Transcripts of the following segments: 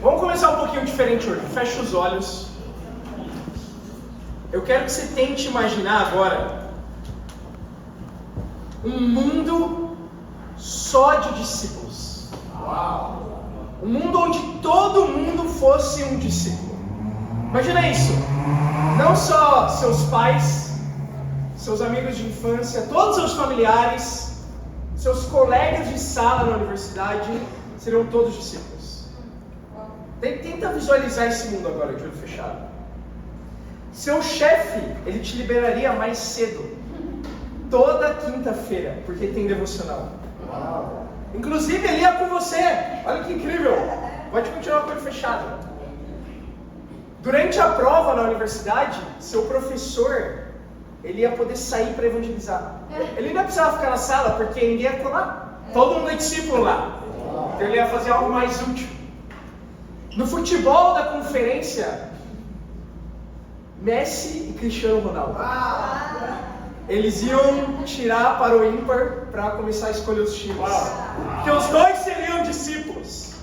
Vamos começar um pouquinho diferente hoje. Fecha os olhos. Eu quero que você tente imaginar agora um mundo só de discípulos. Uau! Um mundo onde todo mundo fosse um discípulo. Imagina isso. Não só seus pais, seus amigos de infância, todos os seus familiares, seus colegas de sala na universidade seriam todos discípulos. Tenta visualizar esse mundo agora, de olho fechado. Seu chefe, ele te liberaria mais cedo, toda quinta-feira, porque tem devocional. Uau. Inclusive, ele ia com você. Olha que incrível. Pode continuar com o olho fechado. Durante a prova na universidade, seu professor, ele ia poder sair para evangelizar. Ele não ia precisar ficar na sala, porque ninguém ia colar. Todo mundo é discípulo lá. Então ele ia fazer algo mais útil. No futebol da conferência, Messi e Cristiano Ronaldo. Eles iam tirar para o ímpar para começar a escolher os times. Porque os dois seriam discípulos.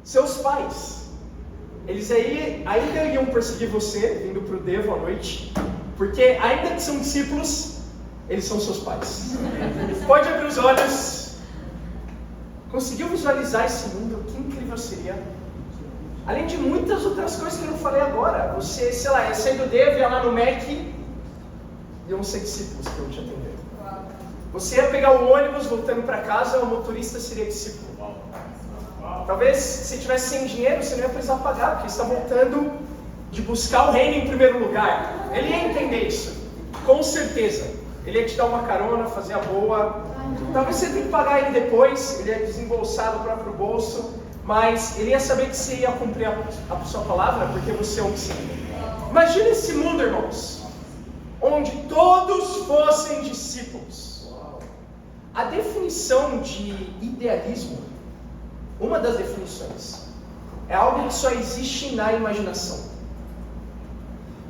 Seus pais, eles ainda iriam perseguir você, vindo para o Devo à noite. Porque ainda que são discípulos, eles são seus pais. Pode abrir os olhos. Conseguiu visualizar esse mundo? Que incrível seria. Além de muitas outras coisas que eu não falei agora. Você, sei lá, ia sair do Devo, ia lá no Mac, iam ser discípulos que eu te atender. Você ia pegar o ônibus voltando para casa, o motorista seria discípulo. Talvez se tivesse sem dinheiro, você não ia precisar pagar, porque você está voltando de buscar o reino em primeiro lugar. Ele ia entender isso, com certeza. Ele ia te dar uma carona, fazer a boa. Talvez você tenha que pagar ele depois, ele ia desembolsar do próprio bolso, mas ele ia saber que você ia cumprir a sua palavra, porque você é um discípulo. Imagina esse mundo, irmãos, onde todos fossem discípulos. A definição de idealismo, uma das definições, é algo que só existe na imaginação.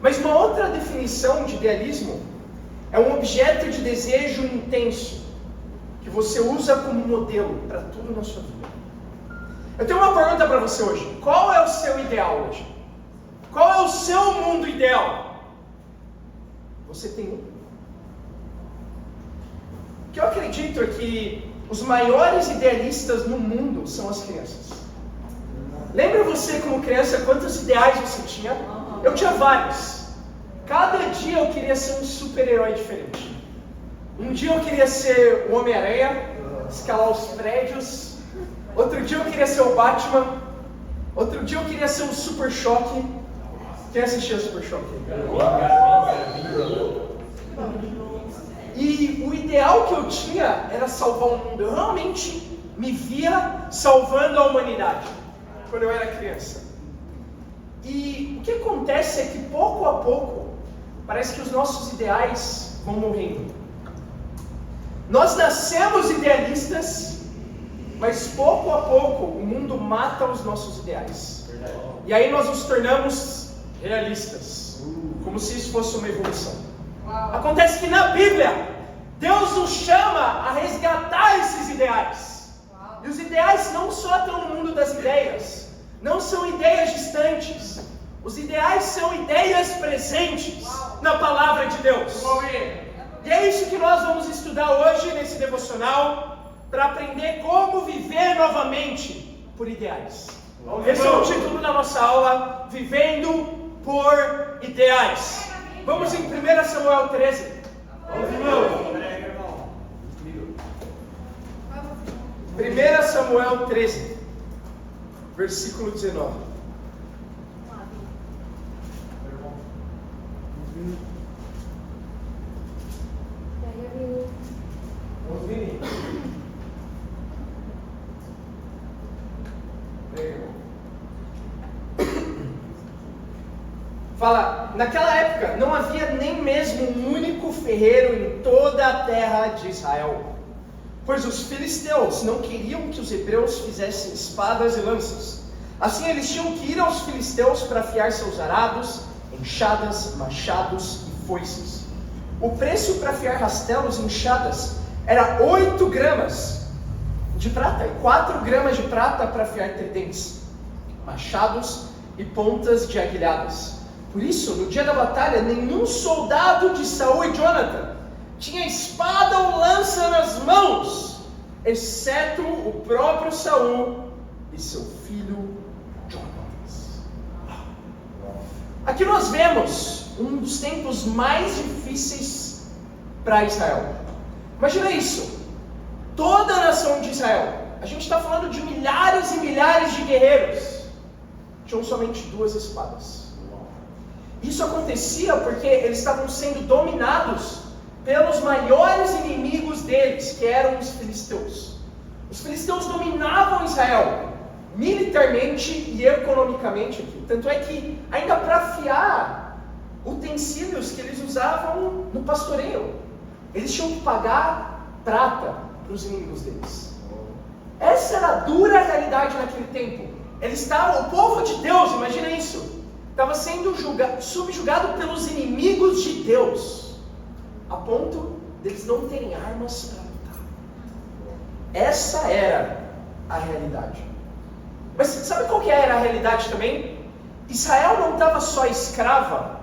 Mas uma outra definição de idealismo é um objeto de desejo intenso, que você usa como modelo para tudo na sua vida. Eu tenho uma pergunta para você hoje. Qual é o seu ideal hoje? Qual é o seu mundo ideal? Você tem um? O que eu acredito é que os maiores idealistas no mundo são as crianças. Lembra você como criança quantos ideais você tinha? Eu tinha vários. Cada dia eu queria ser um super-herói diferente. Um dia eu queria ser o Homem-Aranha, escalar os prédios. Outro dia eu queria ser o Batman. Outro dia eu queria ser o Super Choque. Quem assistiu o Super Choque? E o ideal que eu tinha era salvar o mundo. Eu realmente me via salvando a humanidade quando eu era criança. E o que acontece é que pouco a pouco parece que os nossos ideais vão morrendo. Nós nascemos idealistas, mas pouco a pouco o mundo mata os nossos ideais. E aí nós nos tornamos realistas, como se isso fosse uma evolução. Acontece que na Bíblia, Deus nos chama a resgatar esses ideais. E os ideais não só estão no mundo das ideias, não são ideias distantes. Os ideais são ideias presentes na palavra de Deus. E é isso que nós vamos estudar hoje nesse devocional, para aprender como viver novamente por ideais. Esse é o título da nossa aula, Vivendo por Ideais. Vamos em 1 Samuel 13. Vamos de novo. 1 Samuel 13, versículo 19. Fala, naquela época não havia nem mesmo um único ferreiro em toda a terra de Israel, pois os filisteus não queriam que os hebreus fizessem espadas e lanças. Assim eles tinham que ir aos filisteus para afiar seus arados, enxadas, machados e foices. O preço para afiar rastelos e enxadas era 8 gramas de prata e 4 gramas de prata para afiar tridentes, machados e pontas de aguilhadas. Por isso, no dia da batalha, nenhum soldado de Saul e Jonathan tinha espada ou lança nas mãos, exceto o próprio Saul e seu filho Jonatas. Aqui nós vemos um dos tempos mais difíceis para Israel. Imagina isso, toda a nação de Israel, a gente está falando de milhares e milhares de guerreiros, tinham somente 2 espadas. Isso acontecia porque eles estavam sendo dominados pelos maiores inimigos deles, que eram os filisteus. Os filisteus dominavam Israel, militarmente e economicamente aqui. Tanto é que, ainda para afiar utensílios que eles usavam no pastoreio, eles tinham que pagar prata para os inimigos deles. Essa era a dura realidade naquele tempo. O povo de Deus, imagina isso, estava sendo subjugado pelos inimigos de Deus, a ponto deles não terem armas para lutar. Essa era a realidade. Mas sabe qual que era a realidade também? Israel não estava só escrava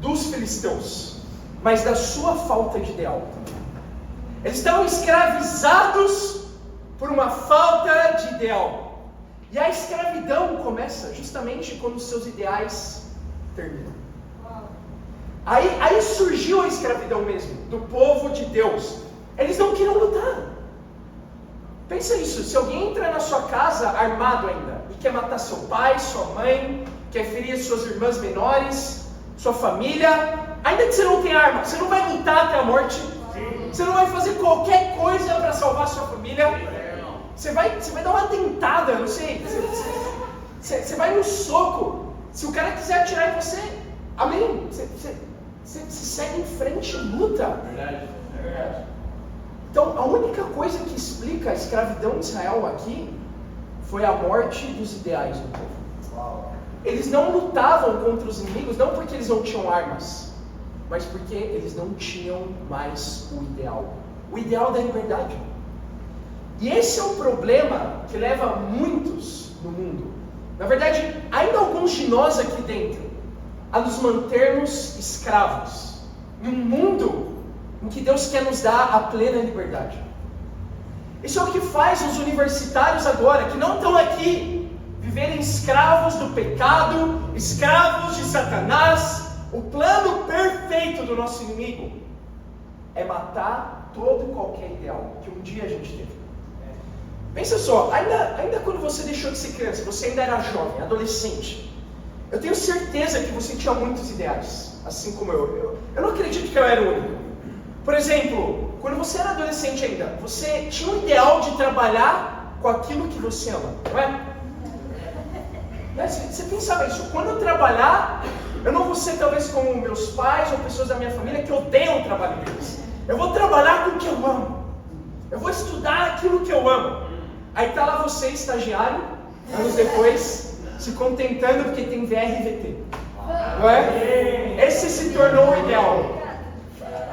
dos filisteus, mas da sua falta de ideal. Eles estavam escravizados por uma falta de ideal. E a escravidão começa justamente quando os seus ideais terminam. Aí surgiu a escravidão mesmo, do povo de Deus. Eles não queriam lutar. Pensa isso, se alguém entra na sua casa armado ainda, e quer matar seu pai, sua mãe, quer ferir suas irmãs menores, sua família, ainda que você não tenha arma, você não vai lutar até a morte? Você não vai fazer qualquer coisa para salvar sua família? Você vai dar uma dentada, não sei. Você vai no soco. Se o cara quiser atirar em você, amém. Você segue em frente e luta. É verdade. Então, a única coisa que explica a escravidão de Israel aqui foi a morte dos ideais do povo. Eles não lutavam contra os inimigos, não porque eles não tinham armas, mas porque eles não tinham mais o ideal da liberdade. E esse é um problema que leva muitos no mundo, na verdade, ainda alguns de nós aqui dentro, a nos mantermos escravos, em um mundo em que Deus quer nos dar a plena liberdade. Isso é o que faz os universitários agora, que não estão aqui, viverem escravos do pecado, escravos de Satanás. O plano perfeito do nosso inimigo é matar todo e qualquer ideal que um dia a gente teve. Pensa só, ainda quando você deixou de ser criança, você ainda era jovem, adolescente, eu tenho certeza que você tinha muitos ideais, assim como eu. Eu não acredito que eu era o único. Por exemplo, quando você era adolescente ainda, você tinha um ideal de trabalhar com aquilo que você ama, não é? Você pensava isso, quando eu trabalhar, eu não vou ser talvez como meus pais ou pessoas da minha família que odeiam o trabalho deles. Eu vou trabalhar com o que eu amo. Eu vou estudar aquilo que eu amo. Aí está lá você, estagiário, anos depois, se contentando porque tem VR e VT. Não é? Esse se tornou o ideal.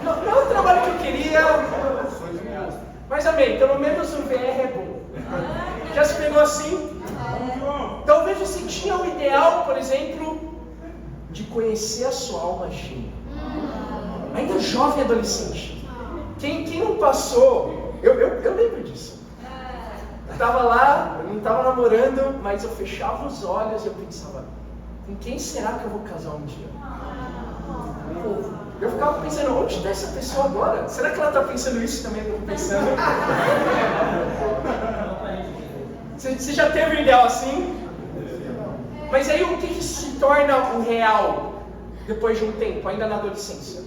Não é o trabalho que eu queria, mas amém, pelo menos o VR é bom. Já se pegou assim? Talvez você tinha o ideal, por exemplo, de conhecer a sua alma gêmea. Ainda jovem adolescente. Quem não passou, eu lembro disso. Eu estava lá, eu não estava namorando, mas eu fechava os olhos e eu pensava, com quem será que eu vou casar um dia? Eu ficava pensando, onde está essa pessoa agora? Será que ela está pensando isso também que eu estou pensando? Você já teve um ideal assim? Mas aí o que se torna o real depois de um tempo, ainda na adolescência?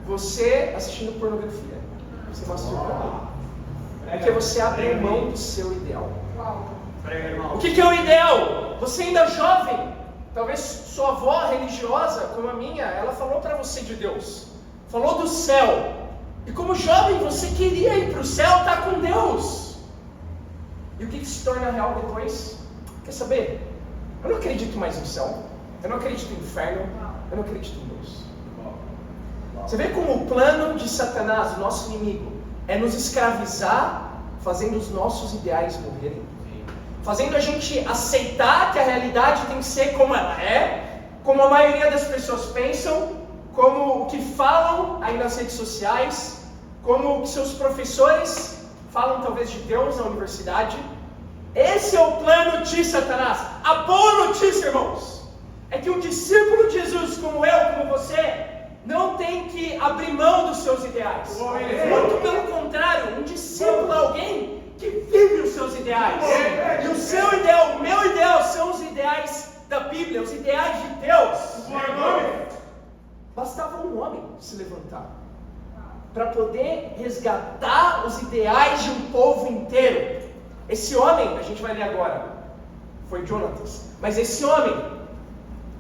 Você assistindo pornografia, você masturbando. Porque você abriu mão do seu ideal. O que é o ideal? Você ainda é jovem, talvez sua avó religiosa, como a minha, ela falou para você de Deus, falou do céu. E como jovem você queria ir para o céu, estar com Deus. E o que se torna real depois? Quer saber? Eu não acredito mais no céu, eu não acredito no inferno, eu não acredito em Deus. Você vê como o plano de Satanás, o nosso inimigo, é nos escravizar, fazendo os nossos ideais morrerem. Fazendo a gente aceitar que a realidade tem que ser como ela é, como a maioria das pessoas pensam, como o que falam aí nas redes sociais, como o que seus professores falam talvez de Deus na universidade. Esse é o plano de Satanás. A boa notícia, irmãos, é que um discípulo de Jesus como eu, como você, não tem que abrir mão dos seus ideais. Muito pelo contrário, um discípulo é alguém que vive os seus ideais. E o seu ideal, o meu ideal, são os ideais da Bíblia, os ideais de Deus. Bastava um homem se levantar para poder resgatar os ideais de um povo inteiro. Esse homem, a gente vai ler agora, foi Jonatas. Mas esse homem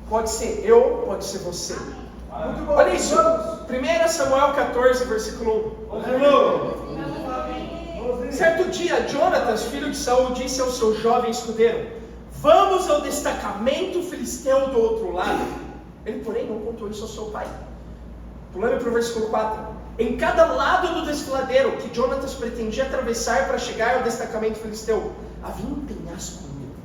pode ser eu, pode ser você. Olha isso, 1 Samuel 14, versículo 1. Certo dia, Jonatas, filho de Saul, disse ao seu jovem escudeiro: vamos ao destacamento filisteu do outro lado. Ele, porém, não contou isso ao seu pai. Pulando para o versículo 4. Em cada lado do desfiladeiro que Jonatas pretendia atravessar para chegar ao destacamento filisteu, havia um penhasco no meio.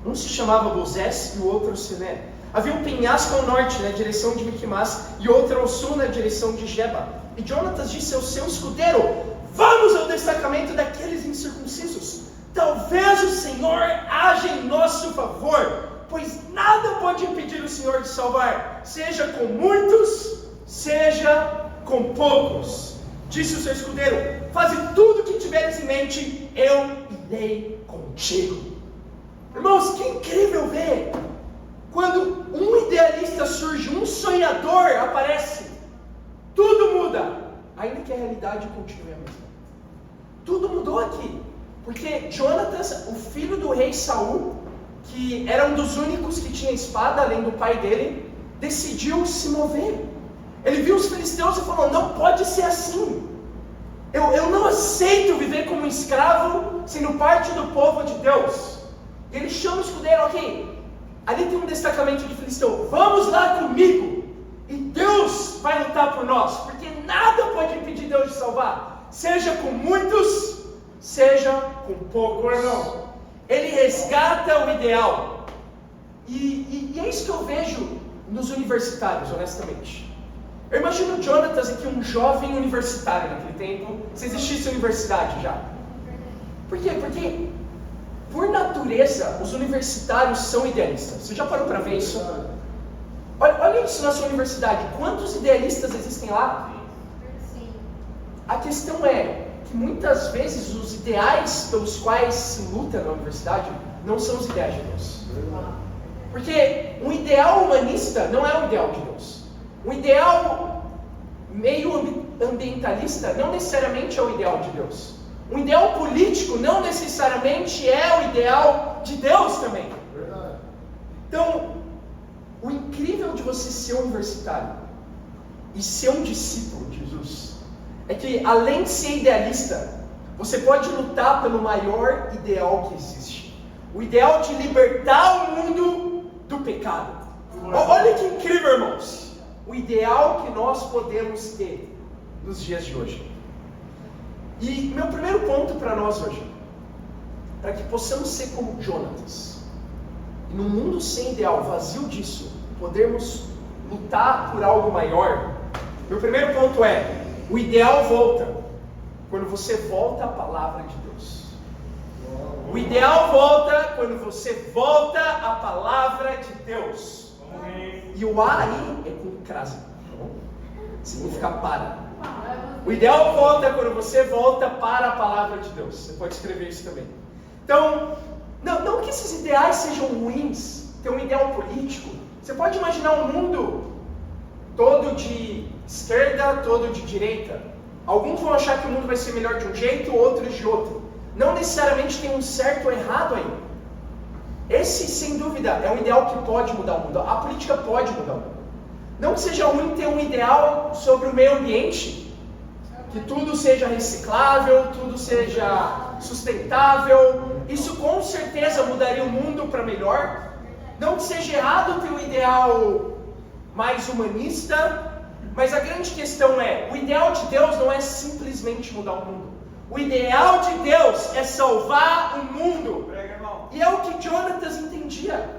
Um se chamava Bozés e o outro Siné. Havia um penhasco ao norte, na direção de Miquimás, e outro ao sul, na direção de Geba. E Jonatas disse ao seu escudeiro: vamos ao destacamento daqueles incircuncisos. Talvez o Senhor haja em nosso favor, pois nada pode impedir o Senhor de salvar, seja com muitos, seja com poucos. Disse o seu escudeiro: faze tudo o que tiveres em mente, eu irei contigo. Irmãos, que incrível ver! Quando um idealista surge, um sonhador aparece, tudo muda, ainda que a realidade continue a mesma. Tudo mudou aqui, porque Jonatas, o filho do rei Saul, que era um dos únicos que tinha espada, além do pai dele, decidiu se mover. Ele viu os filisteus e falou: não pode ser assim. Eu não aceito viver como um escravo, sendo parte do povo de Deus. E ele chama o escudeiro: ok, ali tem um destacamento de filisteu, vamos lá comigo, e Deus vai lutar por nós, porque nada pode impedir Deus de salvar, seja com muitos, seja com poucos. Ele resgata o ideal. E é isso que eu vejo nos universitários, honestamente. Eu imagino Jonatas aqui, um jovem universitário naquele tempo, se existisse universidade já. Por quê? Porque, por natureza, os universitários são idealistas. Você já parou para ver isso? Olha isso na sua universidade. Quantos idealistas existem lá? Sim. A questão é que muitas vezes os ideais pelos quais se luta na universidade não são os ideais de Deus. Porque um ideal humanista não é o ideal de Deus. Um ideal meio ambientalista não necessariamente é o ideal de Deus. Um ideal político não necessariamente é o ideal de Deus também. Verdade. Então, o incrível de você ser universitário e ser um discípulo de Jesus é que, além de ser idealista, você pode lutar pelo maior ideal que existe. O ideal de libertar o mundo do pecado. Olha que incrível, irmãos. O ideal que nós podemos ter nos dias de hoje. E meu primeiro ponto para nós hoje, para que possamos ser como Jonatas, e num mundo sem ideal, vazio disso, podermos lutar por algo maior, meu primeiro ponto é: o ideal volta quando você volta à palavra de Deus. O ideal volta quando você volta à palavra de Deus. E o A aí é com crase, significa para. O ideal volta quando você volta para a palavra de Deus. Você pode escrever isso também. Então, não que esses ideais sejam ruins, ter um ideal político. Você pode imaginar um mundo todo de esquerda, todo de direita. Alguns vão achar que o mundo vai ser melhor de um jeito, outros de outro. Não necessariamente tem um certo ou errado aí. Esse, sem dúvida, é um ideal que pode mudar o mundo. A política pode mudar o mundo. Não que seja ruim ter um ideal sobre o meio ambiente, que tudo seja reciclável, tudo seja sustentável. Isso com certeza mudaria o mundo para melhor. Não que seja errado ter um ideal mais humanista, Mas a grande questão é, o ideal de Deus não é simplesmente mudar o mundo. O ideal de Deus é salvar o mundo. E é o que Jonatas entendia.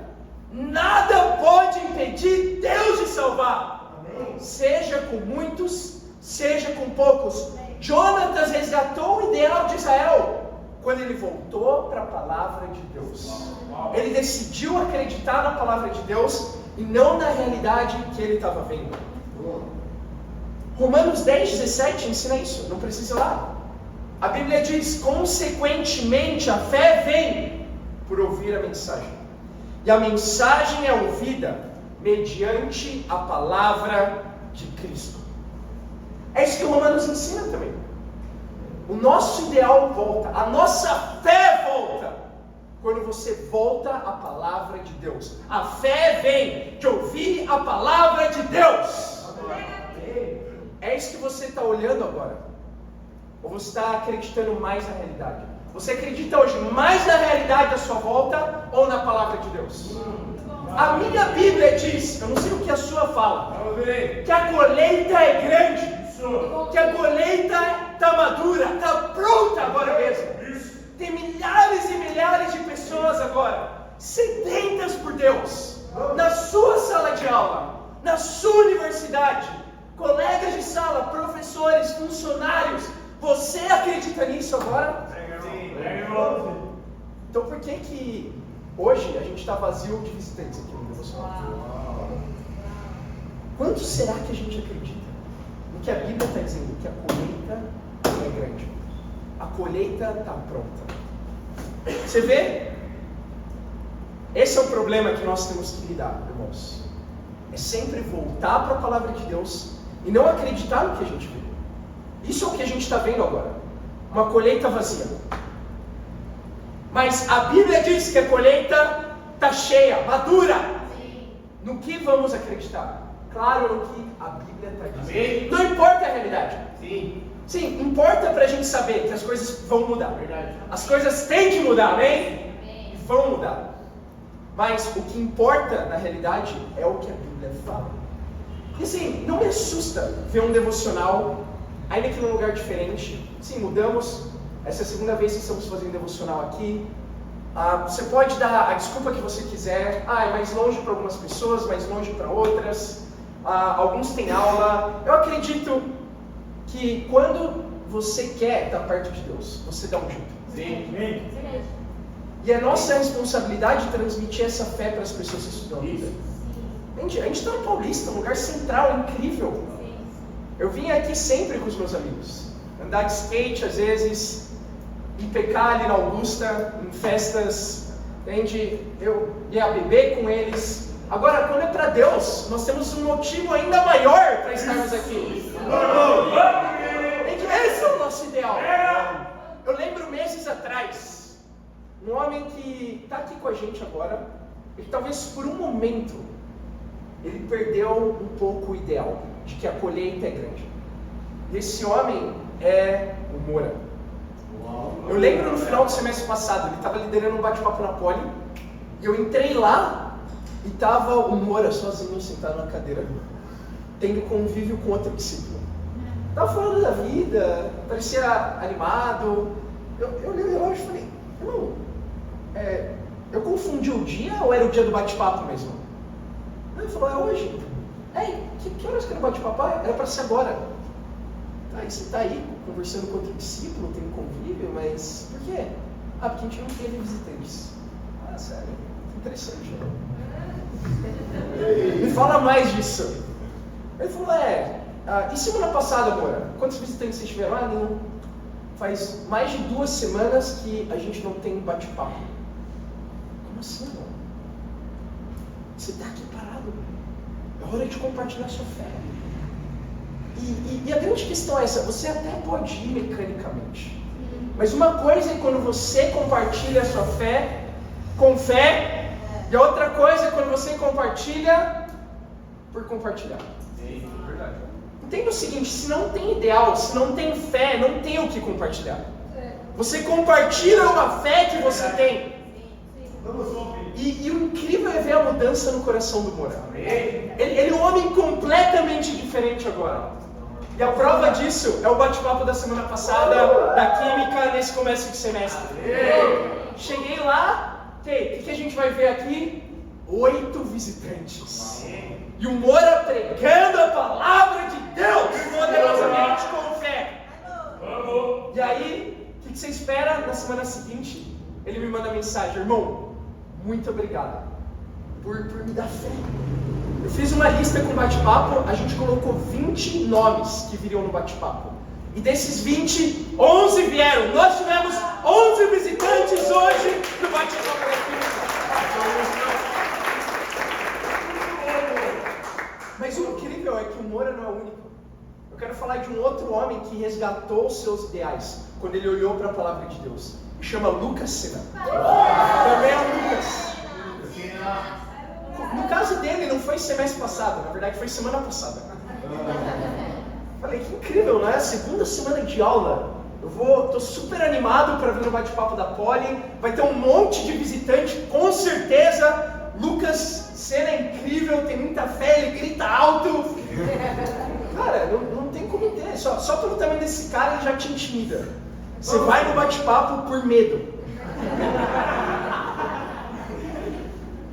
Nada pode impedir Deus de salvar. Amém. Seja com muitos, seja com poucos. Jonatas resgatou o ideal de Israel quando ele voltou para a palavra de Deus. Ele decidiu acreditar na palavra de Deus e não na realidade que ele estava vendo. Romanos 10:17 ensina isso, não precisa ir lá. A Bíblia diz: consequentemente a fé vem por ouvir a mensagem, e a mensagem é ouvida mediante a palavra de Cristo. É isso que o Romanos ensina também. O nosso ideal volta, a nossa fé volta quando você volta à palavra de Deus. A fé vem de ouvir a palavra de Deus. É isso que você está olhando agora? Ou você está acreditando mais na realidade? Você acredita hoje mais na realidade da sua volta ou na palavra de Deus? A minha Bíblia diz, eu não sei o que a sua fala, que a colheita é grande, que a colheita está madura, está pronta agora mesmo. Tem milhares e milhares de pessoas agora, sedentas por Deus, na sua sala de aula, na sua universidade, colegas de sala, professores, funcionários. Você acredita nisso agora? Então por que hoje a gente está vazio de visitantes aqui no devocional? Quanto será que a gente acredita no que a Bíblia está dizendo? Que a colheita é grande, a colheita está pronta. Você vê? Esse é o problema que nós temos que lidar, irmãos. É sempre voltar para a palavra de Deus e não acreditar no que a gente vê. Isso é o que a gente está vendo agora, uma colheita vazia. Mas a Bíblia diz que a colheita está cheia, madura. No que vamos acreditar? Claro, no que a Bíblia está dizendo. Não importa a realidade. Sim, importa para a gente saber que as coisas vão mudar. As coisas têm que mudar, amém? E vão mudar. Mas o que importa na realidade é o que a Bíblia fala. E assim, não me assusta ver um devocional, ainda que num lugar diferente. Sim, mudamos. Essa é a segunda vez que estamos fazendo devocional aqui. Você pode dar a desculpa que você quiser. É mais longe para algumas pessoas, mais longe para outras. Alguns têm aula. Eu acredito que quando você quer estar perto de Deus, você dá um jeito. Sim. E é nossa responsabilidade transmitir essa fé para as pessoas que estudam a Bíblia. A gente está no Paulista, um lugar central, incrível. Eu vim aqui sempre com os meus amigos. Andar de skate, às vezes, impecar ali na Augusta, em festas, entende? Eu ia beber com eles. Agora, quando é para Deus, nós temos um motivo ainda maior para estarmos aqui. Esse é o nosso ideal. Eu lembro meses atrás, um homem que está aqui com a gente agora, e talvez por um momento, ele perdeu um pouco o ideal de que a colheita é grande. E esse homem é o Moura. Eu lembro no final do semestre passado, ele estava liderando um bate-papo na Poli, e eu entrei lá e estava o Moura sozinho, sentado na cadeira, tendo convívio com outro discípulo. Estava falando da vida, parecia animado. Eu olhei o relógio e falei, irmão, eu confundi o dia ou era o dia do bate-papo mesmo? Ele falou, é hoje. Que horas que era o bate-papo? Era para ser agora. Aí você está aí conversando com outro discípulo, tem convívio, mas por quê? Porque a gente não teve visitantes. Sério, interessante. Me fala mais disso. Ele falou, e semana passada, amor, quantos visitantes vocês tiveram? Não. Faz mais de 2 semanas que a gente não tem bate-papo. Como assim, irmão? Você está aqui parado. É hora de compartilhar sua fé. E a grande questão é essa, você até pode ir mecanicamente. Mas uma coisa é quando você compartilha a sua fé com fé, e a outra coisa é quando você compartilha por compartilhar. Verdade. Entenda o seguinte, se não tem ideal, se não tem fé, não tem o que compartilhar. Você compartilha uma fé que você tem. Vamos ouvir. E o incrível é ver a mudança no coração do Moura. Ele é um homem completamente diferente agora. E a prova disso é o bate-papo da semana passada, da química, nesse começo de semestre. Cheguei lá, o que a gente vai ver aqui? 8 visitantes. E o Moura pregando a palavra de Deus poderosamente com fé. E aí, o que você espera? Na semana seguinte, ele me manda mensagem: irmão, muito obrigado por me dar fé. Eu fiz uma lista com bate-papo, a gente colocou 20 nomes que viriam no bate-papo. E desses 20, 11 vieram. Nós tivemos 11 visitantes hoje no bate-papo da química. Mas o incrível é que o Moura não é o único. Eu quero falar de um outro homem que resgatou os seus ideais quando ele olhou para a palavra de Deus. Ele chama Lucas Sena. Também é o Lucas. No caso dele não foi semestre passado, na verdade foi semana passada. Falei, que incrível, né? Segunda semana de aula. Tô super animado para vir no bate-papo da Poli. Vai ter um monte de visitante, com certeza. Lucas Sena é incrível, tem muita fé, ele grita alto. Cara, não tem como ter. Só pelo tamanho desse cara ele já te intimida. Você vai no bate-papo por medo.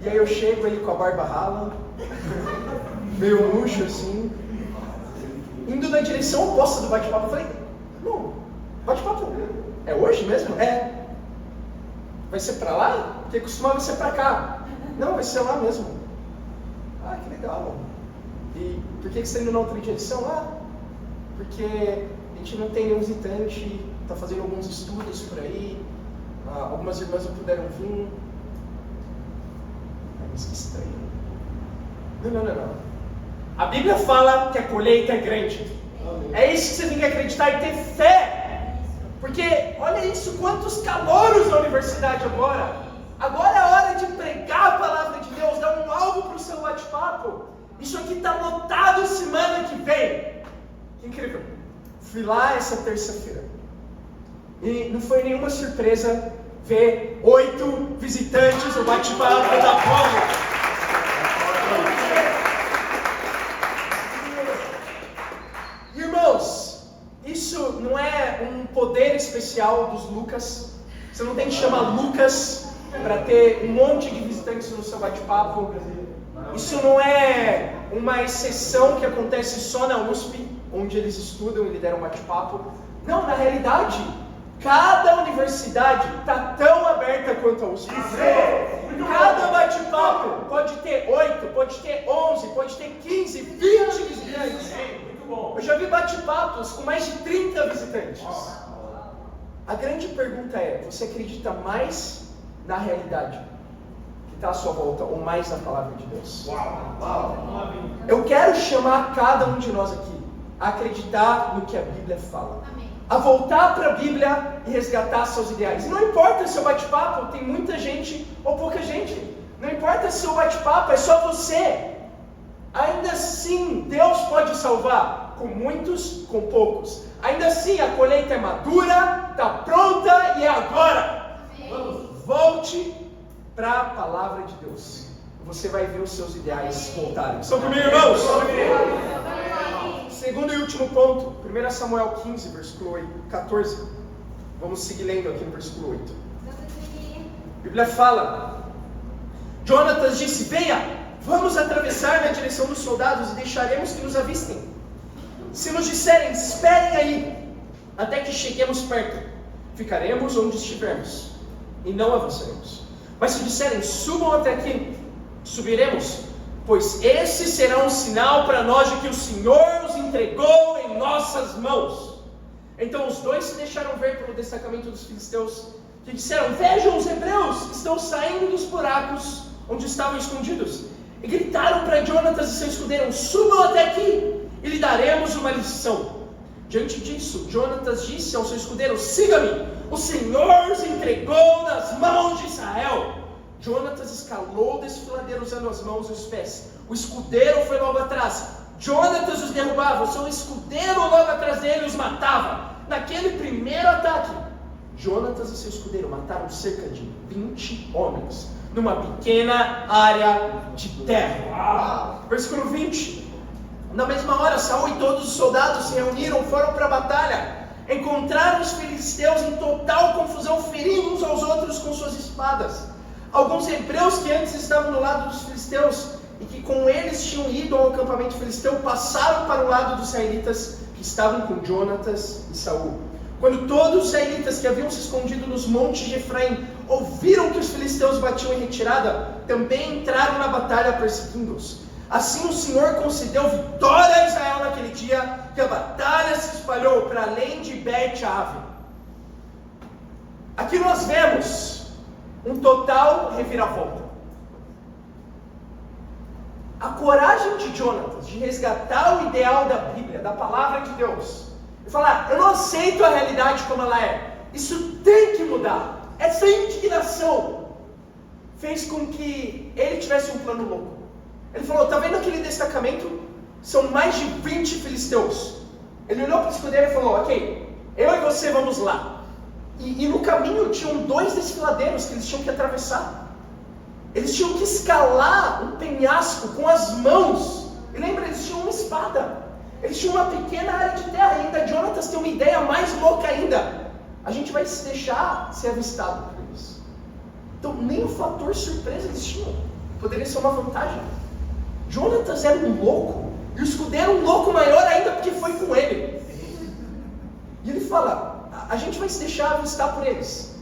E aí eu chego ele com a barba rala, meio murcho assim, indo na direção oposta do bate-papo. Eu falei, não, bate-papo é hoje mesmo? É. Vai ser pra lá? Porque costumava ser pra cá. Não, vai ser lá mesmo. Ah, que legal. E por que você está indo na outra direção? Ah, porque a gente não tem nenhum visitante, está fazendo alguns estudos por aí, algumas irmãs não puderam vir. Mas que estranho. Não. A Bíblia fala que a colheita é grande. É isso que você tem que acreditar e ter fé. Porque, olha isso, quantos calouros na universidade agora. Agora é a hora de pregar a palavra de Deus, dar um alvo para o seu bate-papo. Isso aqui está lotado semana que vem. Que incrível. Fui lá essa terça-feira. E não foi nenhuma surpresa ver 8 visitantes no bate-papo da Poli. Irmãos, isso não é um poder especial dos Lucas. Você não tem que chamar Lucas para ter um monte de visitantes no seu bate-papo. Isso não é uma exceção que acontece só na USP, onde eles estudam e lideram bate-papo. Não, na realidade, cada universidade está tão aberta quanto a USP. Cada bate-papo pode ter 8, pode ter 11, pode ter 15, 20 visitantes. Eu já vi bate-papos com mais de 30 visitantes. A grande pergunta é, você acredita mais na realidade que está à sua volta ou mais na palavra de Deus? Eu quero chamar cada um de nós aqui a acreditar no que a Bíblia fala. A voltar para a Bíblia e resgatar seus ideais. E não importa se o bate-papo tem muita gente ou pouca gente. Não importa se o bate-papo é só você. Ainda assim, Deus pode salvar, com muitos, com poucos. Ainda assim, a colheita é madura, está pronta e é agora. Volte para a palavra de Deus. Você vai ver os seus ideais voltarem. Estão comigo, irmãos? Segundo e último ponto, 1 Samuel 15, versículo 14. Vamos seguir lendo aqui no versículo 8. A Bíblia fala: Jonatas disse, venha, vamos atravessar na direção dos soldados e deixaremos que nos avistem. Se nos disserem, esperem aí, até que cheguemos perto, ficaremos onde estivermos e não avançaremos. Mas se disserem, subam até aqui, subiremos, pois esse será um sinal para nós de que o Senhor os entregou em nossas mãos. Então os dois se deixaram ver pelo destacamento dos filisteus, que disseram, vejam, os hebreus estão saindo dos buracos onde estavam escondidos. E gritaram para Jonatas e seu escudeiro, subam até aqui e lhe daremos uma lição. Diante disso, Jonatas disse ao seu escudeiro, siga-me, o Senhor os entregou nas mãos de Israel. Jonatas escalou o desfiladeiro usando as mãos e os pés. O escudeiro foi logo atrás. Jonatas os derrubava, o seu escudeiro logo atrás dele os matava. Naquele primeiro ataque, Jonatas e seu escudeiro mataram cerca de 20 homens. numa pequena área de terra. Versículo 20. Na mesma hora, Saul e todos os soldados se reuniram, foram para a batalha. Encontraram os filisteus em total confusão, ferindo uns aos outros com suas espadas. Alguns hebreus que antes estavam do lado dos filisteus e que com eles tinham ido ao acampamento filisteu, passaram para o lado dos israelitas que estavam com Jonatas e Saul. Quando todos os israelitas que haviam se escondido nos montes de Efraim ouviram que os filisteus batiam em retirada, também entraram na batalha perseguindo-os. Assim o Senhor concedeu vitória a Israel naquele dia, que a batalha se espalhou para além de Bet-Aven. Aqui nós vemos um total reviravolta. A coragem de Jonatas de resgatar o ideal da Bíblia, da palavra de Deus, e falar: eu não aceito a realidade como ela é, isso tem que mudar. Essa indignação fez com que ele tivesse um plano louco. Ele falou: tá vendo aquele destacamento? São mais de 20 filisteus. Ele olhou para o escudeiro e falou: ok, eu e você vamos lá. E no caminho tinham 2 desfiladeiros que eles tinham que atravessar. Eles tinham que escalar um penhasco com as mãos. E lembra, eles tinham uma espada. Eles tinham uma pequena área de terra. E ainda Jonatas tem uma ideia mais louca ainda. A gente vai se deixar ser avistado por eles. Então nem o fator surpresa eles tinham. Poderia ser uma vantagem. Jonatas era um louco, e o escudeiro um louco maior ainda, porque foi com ele. E ele fala: a gente vai se deixar avistar por eles,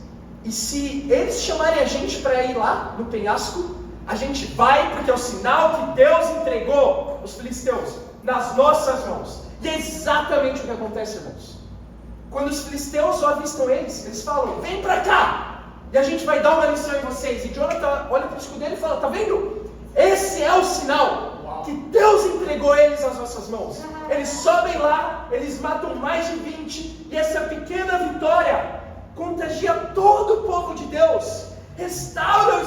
e se eles chamarem a gente para ir lá no penhasco, a gente vai, porque é o sinal que Deus entregou os filisteus nas nossas mãos. E é exatamente o que acontece, irmãos. Quando os filisteus só avistam eles falam: vem para cá, e a gente vai dar uma lição em vocês. E Jonathan olha para o escudeiro e fala: tá vendo? Esse é o sinal que Deus entregou eles às nossas mãos. Eles sobem lá, eles matam mais de 20, e essa pequena vitória contagia todo o povo de Deus, restaura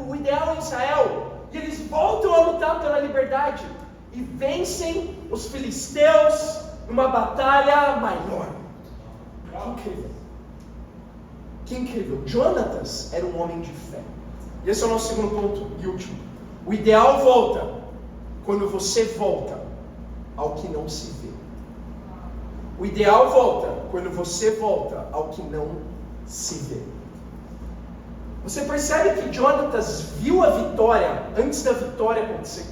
o ideal em Israel, e eles voltam a lutar pela liberdade, e vencem os filisteus numa batalha maior. Que incrível! Que incrível! Jonatas era um homem de fé. E esse é o nosso segundo ponto e último. O ideal volta quando você volta ao que não se vê. O ideal volta quando você volta ao que não se vê. Você percebe que Jonatas viu a vitória antes da vitória acontecer.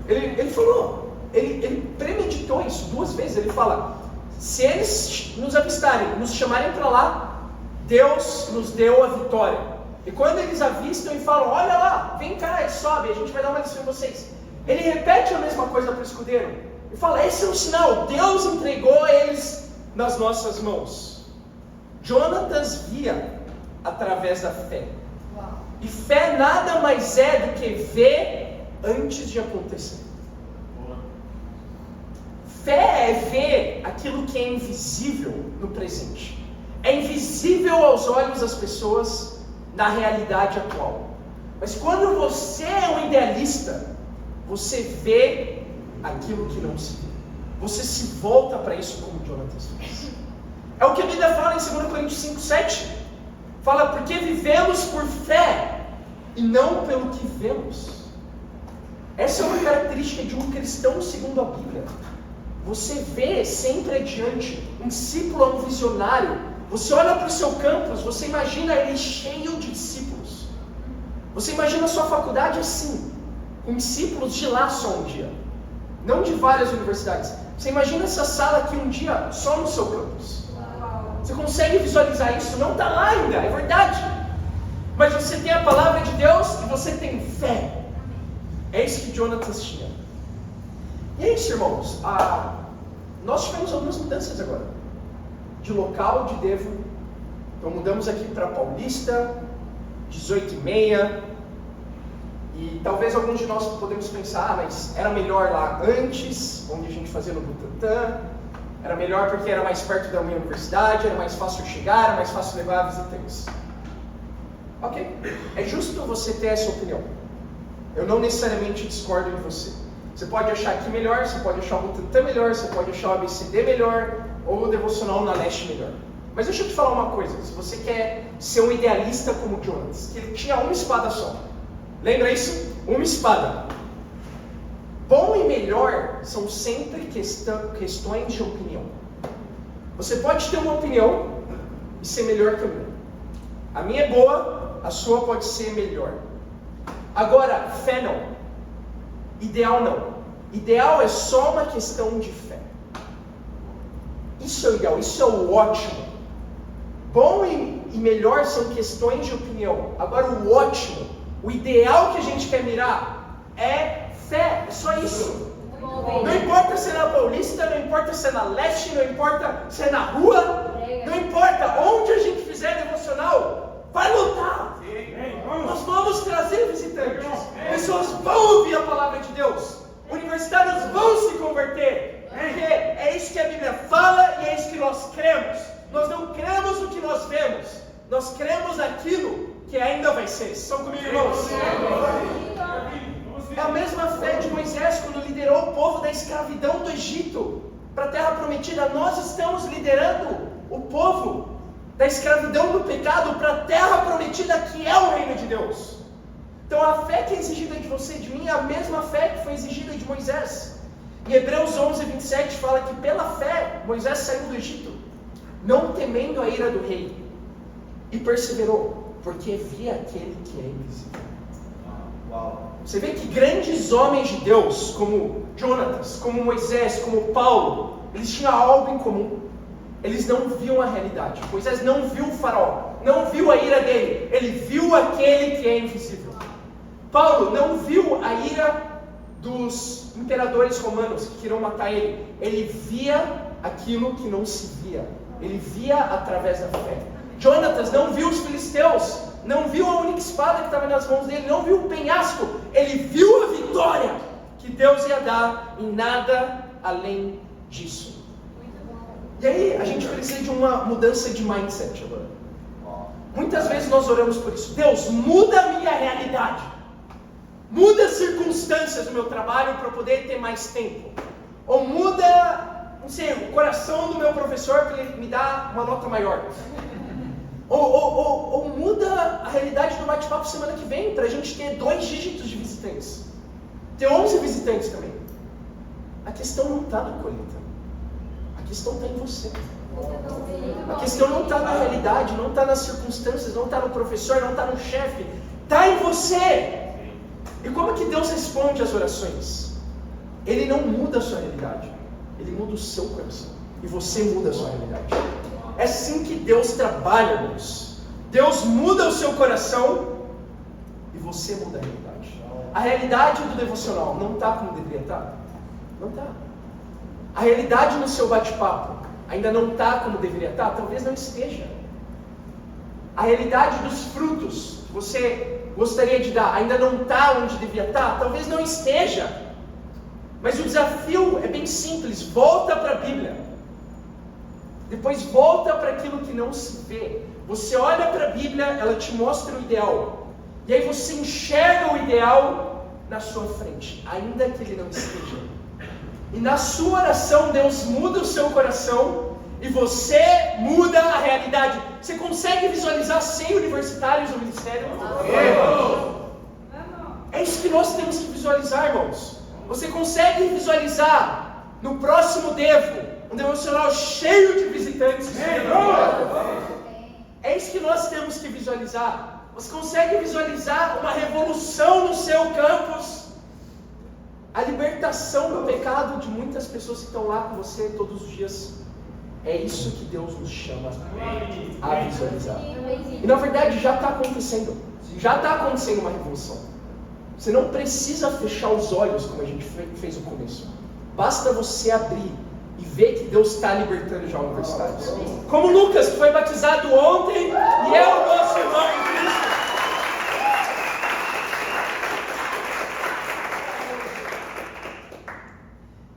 Ele falou, ele premeditou isso 2 vezes. Ele fala: se eles nos avistarem, nos chamarem para lá, Deus nos deu a vitória. E quando eles avistam e falam: olha lá, vem cá, sobe, a gente vai dar uma lição em vocês, ele repete a mesma coisa para o escudeiro e fala: esse é um sinal, Deus entregou eles nas nossas mãos. Jonatas via através da fé. E fé nada mais é do que ver antes de acontecer. Fé é ver aquilo que é invisível no presente. É invisível aos olhos das pessoas na realidade atual. Mas quando você é um idealista, você vê aquilo que não se vê. Você se volta para isso, como Jonatas fez. É o que a Bíblia fala em 2 Coríntios 5:7. Fala: porque vivemos por fé e não pelo que vemos. Essa é uma característica de um cristão segundo a Bíblia. Você vê sempre adiante. Um discípulo é um visionário. Você olha para o seu campus, você imagina ele cheio de discípulos. Você imagina a sua faculdade assim, com discípulos de lá só um dia, não de várias universidades. Você imagina essa sala aqui um dia só no seu campus. Você consegue visualizar isso? Não está lá ainda, é verdade. Mas você tem a palavra de Deus e você tem fé. É isso que Jonatas tinha. E é isso, irmãos. Nós tivemos algumas mudanças agora. De local de Devo. Então mudamos aqui para Paulista, 18h30. E talvez alguns de nós podemos pensar: mas era melhor lá antes, onde a gente fazia no Butantã. Era melhor porque era mais perto da minha universidade, era mais fácil chegar, era mais fácil levar visitantes. Ok, é justo você ter essa opinião. Eu não necessariamente discordo de você. Você pode achar aqui melhor, você pode achar o Butantã melhor, você pode achar o ABCD melhor, ou o Devocional na Leste melhor. Mas deixa eu te falar uma coisa, se você quer ser um idealista como Jonas, que ele tinha uma espada só, lembra isso? Uma espada. Bom e melhor são sempre questões de opinião. Você pode ter uma opinião e ser melhor que a minha. A minha é boa, a sua pode ser melhor. Agora, fé não. Ideal não. Ideal é só uma questão de fé. Isso é o ideal, isso é o ótimo. Bom e melhor são questões de opinião. Agora o ótimo, o ideal que a gente quer mirar é fé, é só isso. Não importa se é na Paulista, não importa se é na Leste, não importa se é na rua, não importa onde a gente fizer devocional, vai lutar. Nós vamos trazer visitantes. Pessoas vão ouvir a palavra de Deus. Universitários vão se converter. Porque é isso que a Bíblia fala e é isso que nós cremos. Nós não cremos no que nós vemos. Nós cremos naquilo que ainda vai ser. Estão comigo, irmãos? É a mesma fé de Moisés quando liderou o povo da escravidão do Egito para a terra prometida. Nós estamos liderando o povo da escravidão do pecado para a terra prometida, que é o reino de Deus. Então a fé que é exigida de você e de mim é a mesma fé que foi exigida de Moisés. Em Hebreus 11, 27 fala que pela fé Moisés saiu do Egito, não temendo a ira do rei, e perseverou, porque via aquele que é invisível. Você vê que grandes homens de Deus, como Jonatas, como Moisés, como Paulo, eles tinham algo em comum. Eles não viam a realidade. Moisés não viu o faraó, não viu a ira dele, ele viu aquele que é invisível. Paulo não viu a ira dos imperadores romanos que queriam matar ele. Ele via aquilo que não se via. Ele via através da fé. Jonatas não viu os filisteus, não viu a única espada que estava nas mãos dele, não viu o penhasco. Ele viu a vitória que Deus ia dar e nada além disso. E aí a gente precisa de uma mudança de mindset agora. Muitas vezes nós oramos por isso. Deus, muda a minha realidade. Muda as circunstâncias do meu trabalho para eu poder ter mais tempo. Ou muda, não sei, o coração do meu professor para ele me dar uma nota maior. Ou muda a realidade do bate-papo semana que vem para a gente ter 2 dígitos de visitantes. Ter 11 visitantes também. A questão não está na colheita. A questão está em você. A questão não está na realidade, não está nas circunstâncias, não está no professor, não está no chefe. Está em você. E como é que Deus responde às orações? Ele não muda a sua realidade. Ele muda o seu coração. E você muda a sua realidade. É assim que Deus trabalha, irmãos. Deus muda o seu coração e você muda a realidade. A realidade do devocional não está como deveria estar? Não está. A realidade no seu bate-papo ainda não está como deveria estar? Talvez não esteja. A realidade dos frutos que você gostaria de dar ainda não está onde devia estar? Talvez não esteja. Mas o desafio é bem simples. Volta para a Bíblia. Depois volta para aquilo que não se vê. Você olha para a Bíblia, ela te mostra o ideal. E aí você enxerga o ideal na sua frente, ainda que ele não esteja. E na sua oração, Deus muda o seu coração e você muda a realidade. Você consegue visualizar 100 universitários no ministério? É isso que nós temos que visualizar, irmãos. Você consegue visualizar no próximo Devo um devocional cheio de visitantes? É isso que nós temos que visualizar. Você consegue visualizar uma revolução no seu campus? A libertação do pecado de muitas pessoas que estão lá com você todos os dias. É isso que Deus nos chama a visualizar. E na verdade já está acontecendo. Já está acontecendo uma revolução. Você não precisa fechar os olhos como a gente fez no começo. Basta você abrir e ver que Deus está libertando já universitários. Como Lucas, que foi batizado ontem e é o nosso irmão em Cristo.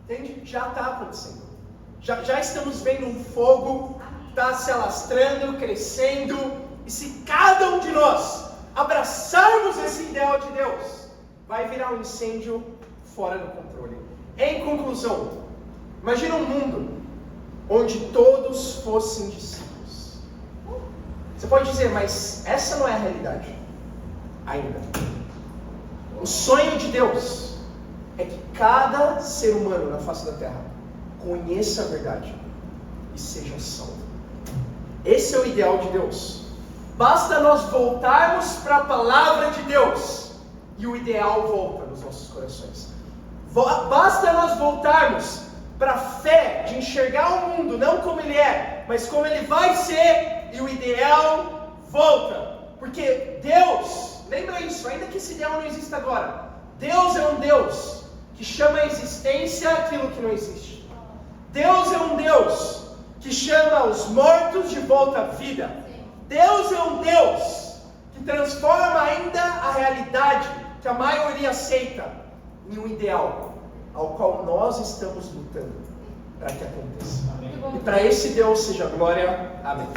Entende? Já está acontecendo. Já estamos vendo um fogo, está se alastrando, crescendo. E se cada um de nós abraçarmos esse ideal de Deus, vai virar um incêndio fora do controle. Em conclusão, imagina um mundo onde todos fossem discípulos. Você pode dizer, mas essa não é a realidade. Ainda. O sonho de Deus é que cada ser humano na face da terra conheça a verdade e seja salvo. Esse é o ideal de Deus. Basta nós voltarmos para a palavra de Deus e o ideal volta nos nossos corações. Basta nós voltarmos para a fé de enxergar o mundo não como ele é, mas como ele vai ser, e o ideal volta. Porque Deus, lembra isso, ainda que esse ideal não exista agora, Deus é um Deus que chama a existência aquilo que não existe. Deus é um Deus que chama os mortos de volta à vida. Deus é um Deus que transforma ainda a realidade que a maioria aceita em um ideal, ao qual nós estamos lutando para que aconteça. E para esse Deus seja glória. Amém.